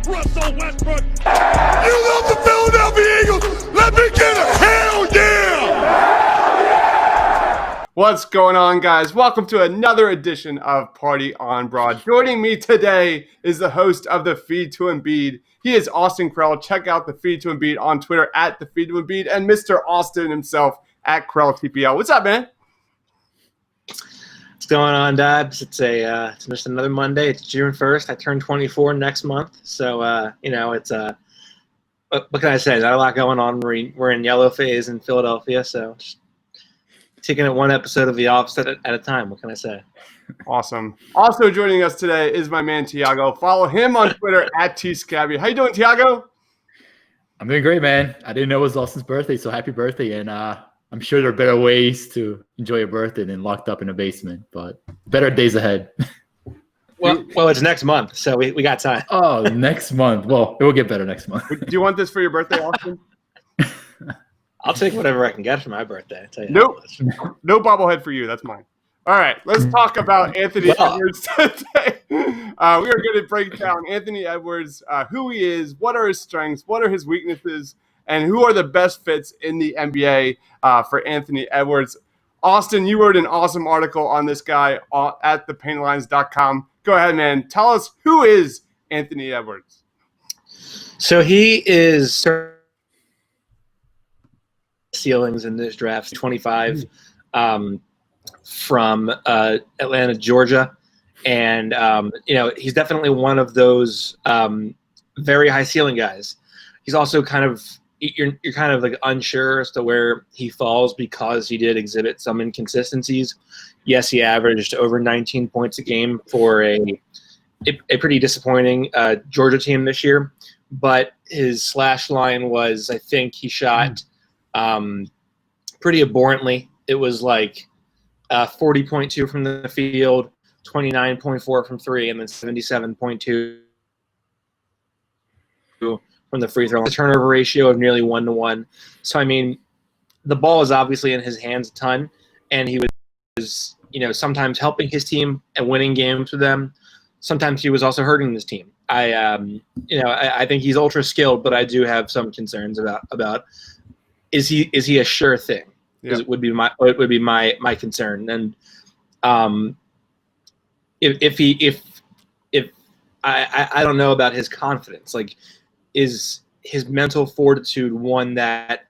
Russell Westbrook. You love the Philadelphia Eagles. Let me get a hell yeah! What's going on, guys? Welcome to another edition of Party on Broad. Joining me today is the host of the Feed to Embiid. He is Austin Krell. Check out the Feed to Embiid on Twitter at the Feed to Embiid and Mr. Austin himself at Krell TPL. What's up, man? What's going on, Deibs? It's just another Monday. It's June 1st. I turn 24 next month. So, it's what can I say? Not a lot going on. We're in yellow phase in Philadelphia, so just taking it one episode of The Office at a time. What can I say? Awesome. Also joining us today is my man, Thiago. Follow him on Twitter at tscabby. How you doing, Thiago? I'm doing great, man. I didn't know it was Austin's birthday, so happy birthday. And I'm sure there are better ways to enjoy your birthday than locked up in a basement, but better days ahead. Well, it's next month, so we got time. Oh, next month. Well, it will get better next month. Do you want this for your birthday, Austin? I'll take whatever I can get for my birthday. I'll tell you Nope. No bobblehead for you. That's mine. All right, let's talk about Anthony Edwards today. We are going to break down Anthony Edwards, who he is, what are his strengths, what are his weaknesses, and who are the best fits in the NBA for Anthony Edwards. Austin, you wrote an awesome article on this guy at thepaintlines.com. Go ahead, man. Tell us, who is Anthony Edwards? So he is ceilings in this draft, 25 from Atlanta, Georgia. And, he's definitely one of those very high ceiling guys. He's also you're kind of like unsure as to where he falls because he did exhibit some inconsistencies. Yes, he averaged over 19 points a game for a pretty disappointing Georgia team this year. But his slash line was, I think he shot pretty abhorrently. It was like 40.2 from the field, 29.4 from three, and then 77.2 from the free throw. The turnover ratio of nearly 1-to-1. So, I mean, the ball is obviously in his hands a ton, and he was, sometimes helping his team and winning games with them. Sometimes he was also hurting this team. I think he's ultra skilled, but I do have some concerns about is he a sure thing? Yeah. It would be my concern. And if I don't know about his confidence, like, is his mental fortitude one that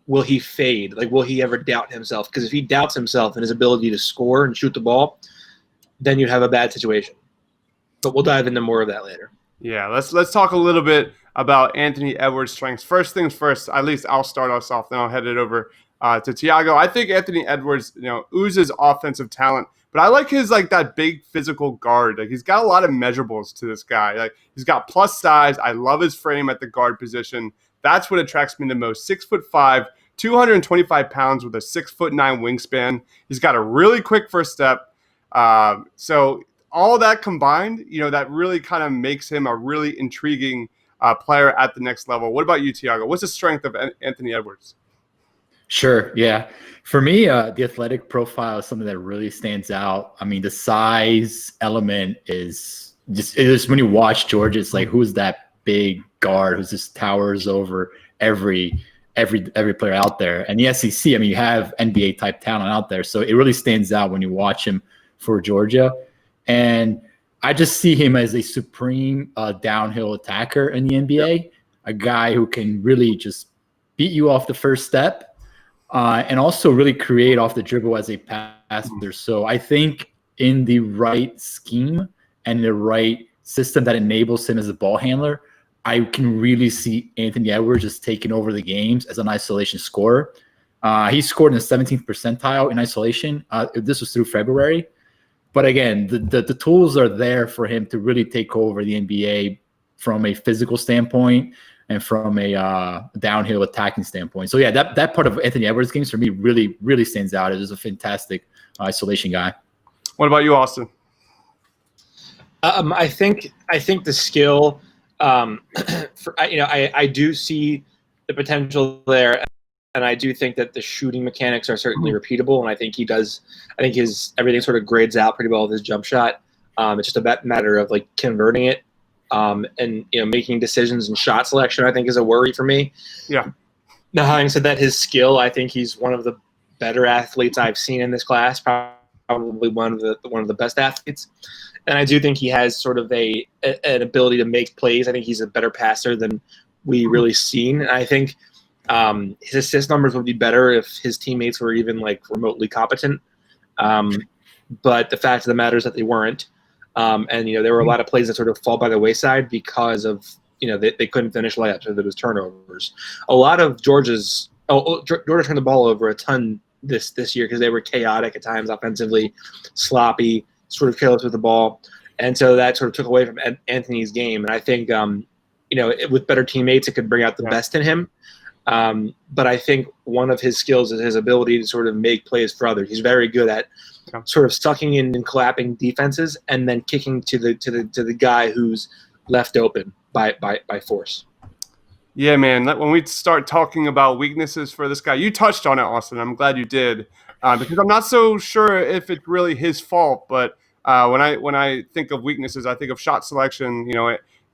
will he fade? Like, will he ever doubt himself? Because if he doubts himself and his ability to score and shoot the ball, then you have a bad situation. But we'll dive into more of that later. Yeah, let's talk a little bit about Anthony Edwards' strengths. First things first, at least I'll start us off, then I'll head it over to Thiago. I think Anthony Edwards, oozes offensive talent, but I like his that big physical guard. Like, he's got a lot of measurables to this guy. Like, he's got plus size. I love his frame at the guard position. That's what attracts me the most. 6'5", 225 pounds with a 6'9" wingspan. He's got a really quick first step. So all that combined, that really kind of makes him a really intriguing player at the next level. What about you, Thiago? What's the strength of Anthony Edwards? Sure, yeah. For me, the athletic profile is something that really stands out. I mean, the size element is just when you watch Georgia, it's like, who's that big guard who just towers over every player out there? And the SEC, I mean, you have NBA type talent out there, so it really stands out when you watch him for Georgia. And I just see him as a supreme downhill attacker in the NBA, a guy who can really just beat you off the first step. And also really create off the dribble as a passer. So I think in the right scheme and the right system that enables him as a ball handler, I can really see Anthony Edwards just taking over the games as an isolation scorer. He scored in the 17th percentile in isolation. This was through February. But again, the tools are there for him to really take over the NBA from a physical standpoint and from a downhill attacking standpoint. So, yeah, that part of Anthony Edwards' games for me really, really stands out. It is a fantastic isolation guy. What about you, Austin? I think the skill, I do see the potential there, and I do think that the shooting mechanics are certainly repeatable, and I think he does. I think everything sort of grades out pretty well with his jump shot. It's just a matter of converting it And making decisions and shot selection, I think, is a worry for me. Yeah. Now, having said that, his skill, I think he's one of the better athletes I've seen in this class. Probably one of the best athletes. And I do think he has sort of an ability to make plays. I think he's a better passer than we really seen. And I think his assist numbers would be better if his teammates were even like remotely competent. But the fact of the matter is that they weren't. And there were a lot of plays that sort of fall by the wayside because of they couldn't finish layups or there was turnovers. A lot of Georgia turned the ball over a ton this year because they were chaotic at times offensively, sloppy, sort of careless with the ball, and so that sort of took away from Anthony's game. And I think with better teammates, it could bring out the best in him. But I think one of his skills is his ability to sort of make plays for others. He's very good at sort of sucking in and clapping defenses and then kicking to the guy who's left open by force. Yeah, man. When we start talking about weaknesses for this guy, you touched on it, Austin. I'm glad you did, because I'm not so sure if it's really his fault. But when I think of weaknesses, I think of shot selection.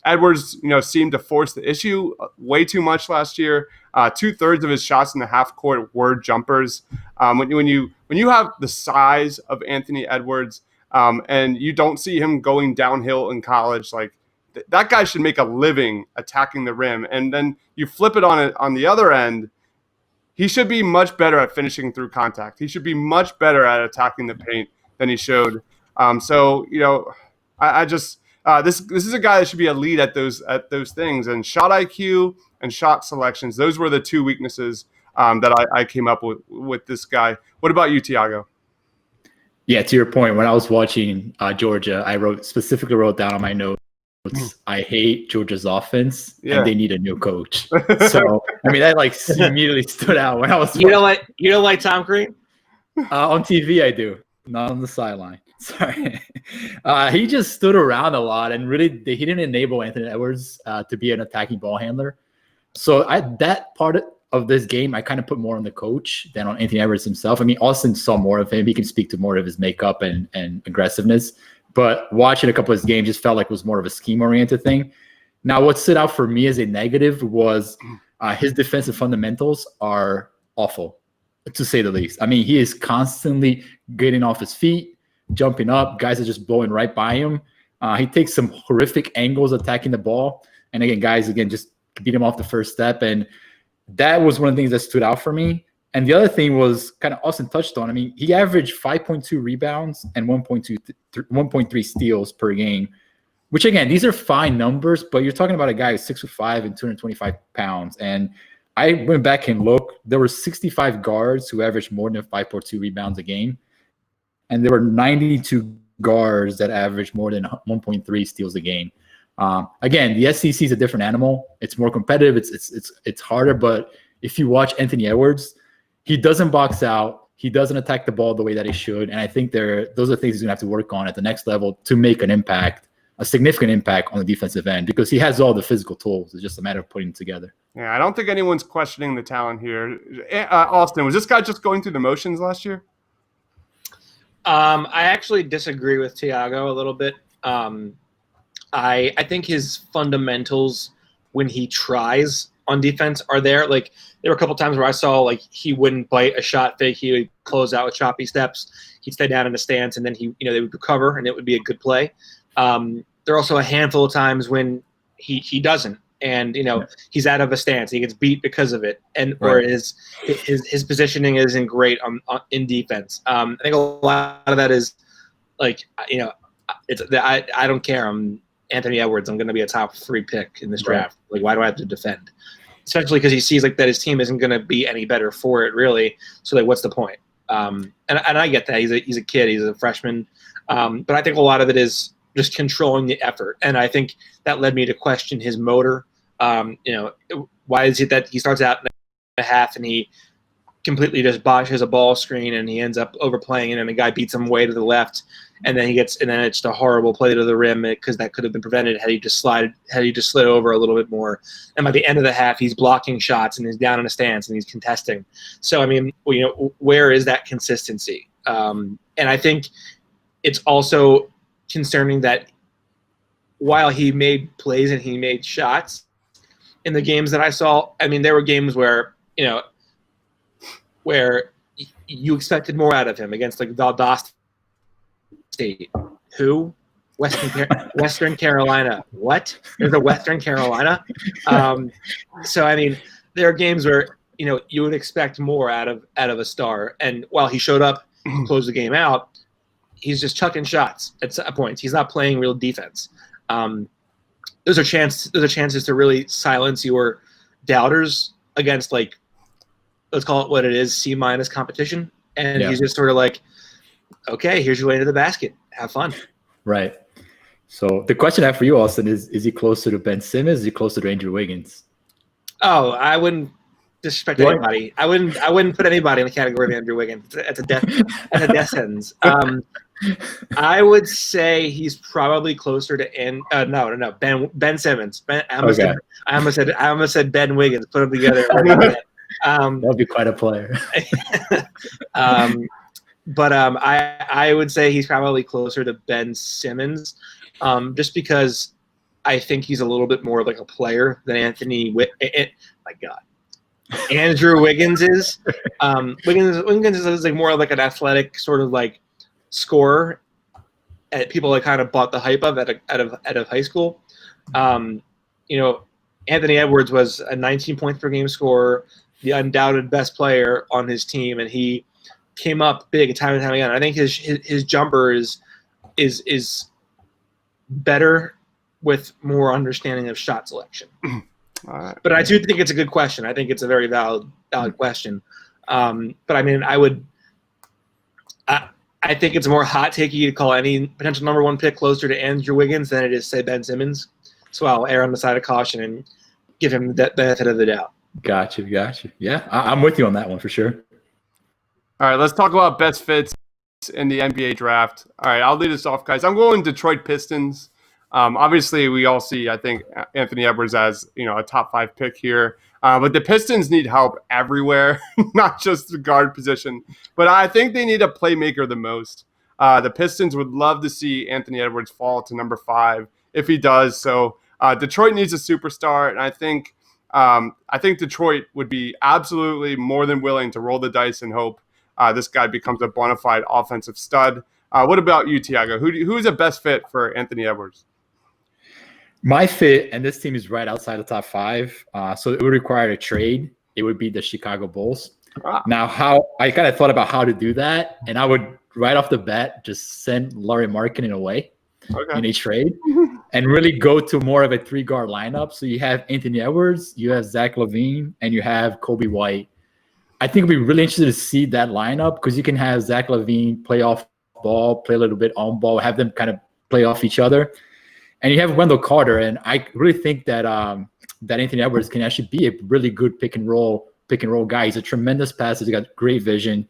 Edwards, seemed to force the issue way too much last year. 2/3 of his shots in the half court were jumpers. When you have the size of Anthony Edwards, and you don't see him going downhill in college, like that guy should make a living attacking the rim. And then you flip it on the other end, he should be much better at finishing through contact. He should be much better at attacking the paint than he showed. I just this is a guy that should be a lead at those things. And shot IQ and shot selections, those were the two weaknesses that I came up with this guy. What about you, Thiago? Yeah, to your point, when I was watching Georgia, I specifically wrote down on my notes, I hate Georgia's offense, and they need a new coach. So, I mean, that immediately stood out when I was. You don't like Tom Crean? On TV, I do, not on the sideline. Sorry, he just stood around a lot, and really, he didn't enable Anthony Edwards to be an attacking ball handler. So, that part of this game, I kind of put more on the coach than on Anthony Edwards himself. I mean, Austin saw more of him; he can speak to more of his makeup and aggressiveness. But watching a couple of his games just felt like it was more of a scheme-oriented thing. Now, what stood out for me as a negative was his defensive fundamentals are awful, to say the least. I mean, he is constantly getting off his feet, jumping up. Guys are just blowing right by him. He takes some horrific angles attacking the ball. And again, guys, just beat him off the first step. And that was one of the things that stood out for me. And the other thing was kind of Austin touched on. I mean, he averaged 5.2 rebounds and 1.3 steals per game, which, again, these are fine numbers, but you're talking about a guy who's 6'5" and 225 pounds. And I went back and looked. There were 65 guards who averaged more than 5.2 rebounds a game. And there were 92 guards that averaged more than 1.3 steals a game. Again, the SEC is a different animal. It's more competitive. It's harder. But if you watch Anthony Edwards, he doesn't box out. He doesn't attack the ball the way that he should. And I think those are things he's going to have to work on at the next level to make an impact, a significant impact on the defensive end, because he has all the physical tools. It's just a matter of putting them together. Yeah, I don't think anyone's questioning the talent here. Austin, was this guy just going through the motions last year? I actually disagree with Thiago a little bit. I think his fundamentals when he tries on defense are there. Like, there were a couple times where I saw he wouldn't bite a shot fake. He would close out with choppy steps. He'd stay down in the stance, and then they would recover, and it would be a good play. There are also a handful of times when he doesn't, and he's out of a stance. He gets beat because of it, and or his positioning isn't great in defense. I think a lot of that is I don't care. I'm Anthony Edwards. I'm going to be a top 3 pick in this draft. Why do I have to defend? Especially because he sees that his team isn't going to be any better for it, really. So what's the point? And I get that he's a kid, he's a freshman, but I think a lot of it is just controlling the effort, and I think that led me to question his motor. Why is it that he starts out in a half and he completely just botches a ball screen and he ends up overplaying it, and the guy beats him way to the left, and then it's just a horrible play to the rim because that could have been prevented had he just slid over a little bit more. And by the end of the half, he's blocking shots and he's down in a stance and he's contesting. So I mean, where is that consistency? And I think it's also concerning that while he made plays and he made shots in the games that I saw, I mean, there were games where, where you expected more out of him against like Valdosta State. Who? Western Carolina. What? There's a Western Carolina. So I mean, there are games where you would expect more out of a star, and while he showed up, closed the game out, he's just chucking shots at points. He's not playing real defense. Those are chances to really silence your doubters against, like, let's call it what it is, C- competition. And he's just sort of like, okay, here's your way to the basket. Have fun. Right. So the question I have for you, Austin, is he closer to Ben Simmons? Is he closer to Andrew Wiggins? Oh, I wouldn't disrespect anybody. I wouldn't put anybody in the category of Andrew Wiggins. That's a death sentence. I would say he's probably closer to Ben Simmons. I almost said Ben Wiggins. Put them together. That'd be quite a player. But I would say he's probably closer to Ben Simmons, just because I think he's a little bit more like a player than Anthony. My God, Andrew Wiggins is. Wiggins is like more like an athletic sort of like scorer. And people like kind of bought the hype of out of high school. Anthony Edwards was a 19 points per game scorer, the undoubted best player on his team, and he came up big time and time again. I think his jumper is better with more understanding of shot selection. But I do think it's a good question. I think it's a very valid question. But I mean, I think it's more hot takey to call any potential number one pick closer to Andrew Wiggins than it is, say, Ben Simmons. So I'll err on the side of caution and give him the benefit of the doubt. Gotcha. Yeah, I'm with you on that one for sure. All right, let's talk about best fits in the NBA draft. All right, I'll lead us off, guys. I'm going Detroit Pistons. Obviously, we all see, I think, Anthony Edwards as a top 5 pick here. But the Pistons need help everywhere, not just the guard position. But I think they need a playmaker the most. The Pistons would love to see Anthony Edwards fall to number 5 if he does. So Detroit needs a superstar, and I think Detroit would be absolutely more than willing to roll the dice and hope this guy becomes a bona fide offensive stud. What about you, Thiago? Who is the best fit for Anthony Edwards? My fit, and this team is right outside the top 5, so it would require a trade. It would be the Chicago Bulls. Now, how I kind of thought about how to do that, and I would right off the bat just send Lauri Markkanen away in a trade and really go to more of a 3-guard lineup. So you have Anthony Edwards, you have Zach LaVine, and you have Kobe White. I think it'd be really interesting to see that lineup because you can have Zach LaVine play off ball, play a little bit on ball, have them kind of play off each other. And you have Wendell Carter, and I really think that that Anthony Edwards can actually be a really good pick and roll guy. He's a tremendous passer. He's got great vision.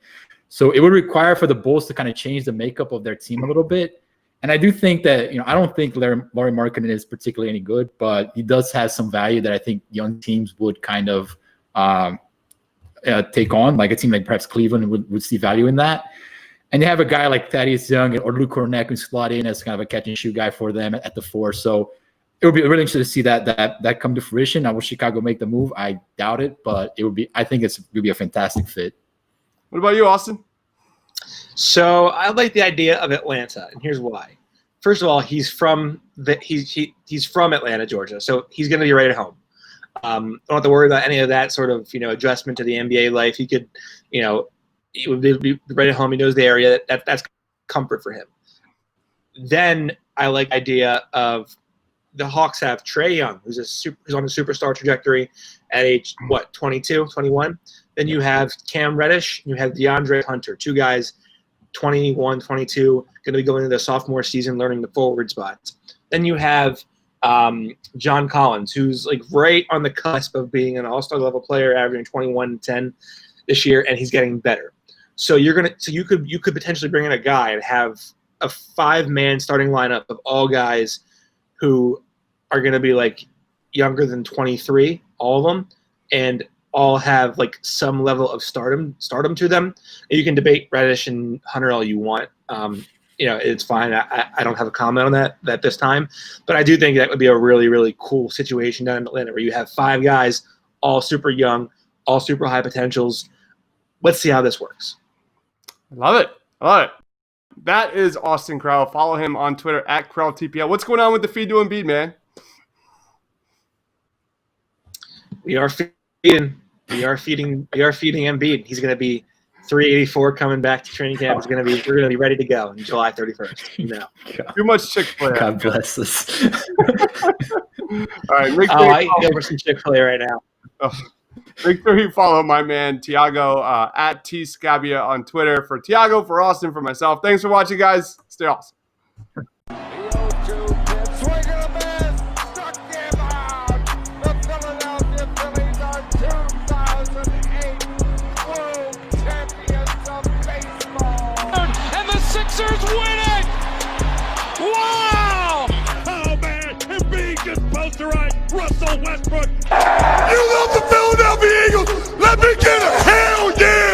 So it would require for the Bulls to kind of change the makeup of their team a little bit. And I do think that, I don't think Lauri Markkanen is particularly any good, but he does have some value that I think young teams would kind of take on, like a team like perhaps Cleveland would see value in that. And you have a guy like Thaddeus Young or Luke Kornet who slot in as kind of a catch and shoot guy for them at the 4. So it would be really interesting to see that come to fruition. Now, will Chicago make the move? I doubt it, but I think it would be a fantastic fit. What about you, Austin? So I like the idea of Atlanta, and here's why. First of all, he's from Atlanta, Georgia, so he's going to be right at home. Don't have to worry about any of that sort of adjustment to the NBA life. He could, he would be right at home. He knows the area. That's comfort for him. Then I like the idea of the Hawks have Trae Young, who's on a superstar trajectory at age 22, 21. Then you have Cam Reddish, you have DeAndre Hunter, 2 guys, 21, 22, going to be going into their sophomore season, learning the forward spots. Then you have John Collins, who's like right on the cusp of being an all-star level player, averaging 21-10 this year, and he's getting better. So you could potentially bring in a guy and have a 5-man starting lineup of all guys who are going to be like younger than 23, all of them, and all have like some level of stardom to them. And you can debate Reddish and Hunter all you want. it's fine. I don't have a comment on that this time, but I do think that would be a really, really cool situation down in Atlanta where you have 5 guys, all super young, all super high potentials. Let's see how this works. Love it. That is Austin Crowell. Follow him on Twitter at CrowellTPL. What's going on with the feed to Embiid, man? We are feeding Embiid. He's going to be 384 coming back to training camp. We're going to be ready to go on July 31st. No. Too much Chick-fil-A. God bless us. All right. I can go for some Chick-fil-A right now. Make sure you follow my man Thiago at tscabia on Twitter. For Thiago, for Austin, for myself. Thanks for watching, guys. Stay awesome. Sixers win it! Wow! Oh man, Embiid just posterized Russell Westbrook. You love the Philadelphia Eagles? Let me get a hell yeah!